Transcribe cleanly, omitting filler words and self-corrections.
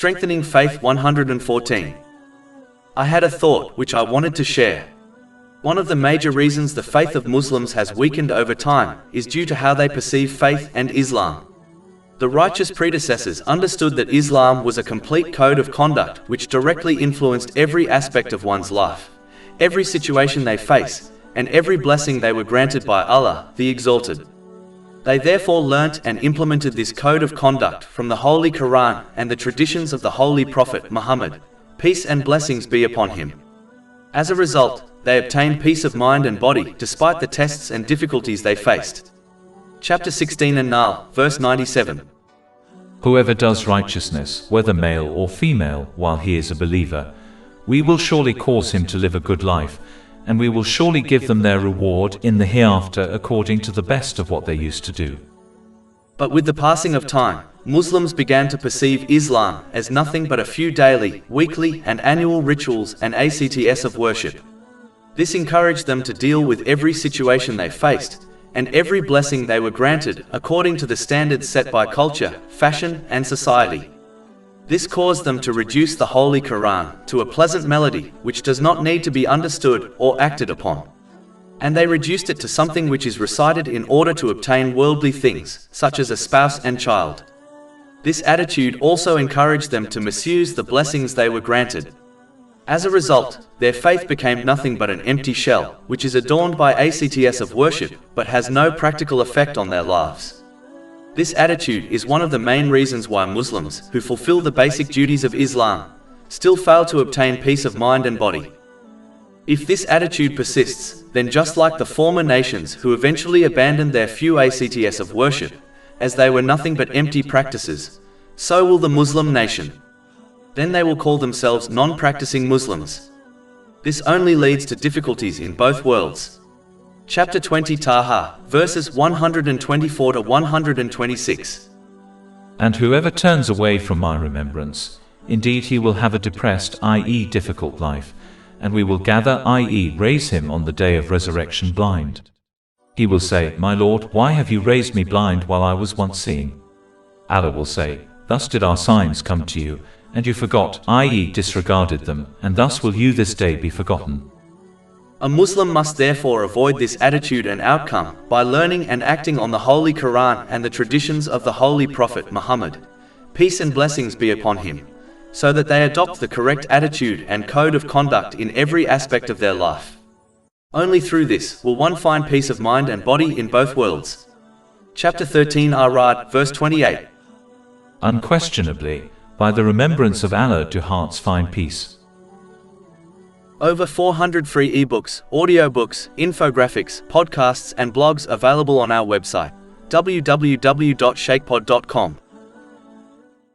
Strengthening Faith 114. I had a thought which I wanted to share. One of the major reasons the faith of Muslims has weakened over time is due to how they perceive faith and Islam. The righteous predecessors understood that Islam was a complete code of conduct which directly influenced every aspect of one's life, every situation they face, and every blessing they were granted by Allah, the Exalted. They therefore learnt and implemented this code of conduct from the Holy Quran and the traditions of the Holy Prophet Muhammad, peace and blessings be upon him. As a result, they obtained peace of mind and body despite the tests and difficulties they faced. Chapter 16 An-Nahl, verse 97. Whoever does righteousness, whether male or female, while he is a believer, we will surely cause him to live a good life, and we will surely give them their reward in the hereafter according to the best of what they used to do. But with the passing of time, Muslims began to perceive Islam as nothing but a few daily, weekly, and annual rituals and acts of worship. This encouraged them to deal with every situation they faced, and every blessing they were granted according to the standards set by culture, fashion, and society. This caused them to reduce the Holy Quran to a pleasant melody which does not need to be understood or acted upon. And they reduced it to something which is recited in order to obtain worldly things, such as a spouse and child. This attitude also encouraged them to misuse the blessings they were granted. As a result, their faith became nothing but an empty shell, which is adorned by acts of worship, but has no practical effect on their lives. This attitude is one of the main reasons why Muslims, who fulfill the basic duties of Islam, still fail to obtain peace of mind and body. If this attitude persists, then just like the former nations who eventually abandoned their few acts of worship, as they were nothing but empty practices, so will the Muslim nation. Then they will call themselves non-practicing Muslims. This only leads to difficulties in both worlds. Chapter 20 Taha, verses 124 to 126. And whoever turns away from my remembrance, indeed he will have a depressed, i.e. difficult life, and we will gather, i.e. raise him on the day of resurrection blind. He will say, My Lord, why have you raised me blind while I was once seeing? Allah will say, Thus did our signs come to you, and you forgot, i.e. disregarded them, and thus will you this day be forgotten. A Muslim must therefore avoid this attitude and outcome by learning and acting on the Holy Quran and the traditions of the Holy Prophet Muhammad, peace and blessings be upon him, so that they adopt the correct attitude and code of conduct in every aspect of their life. Only through this will one find peace of mind and body in both worlds. Chapter 13 Ar-Ra'd, verse 28. Unquestionably, by the remembrance of Allah do hearts find peace. Over 400 free ebooks, audiobooks, infographics, podcasts and blogs available on our website, www.shaykhpod.com.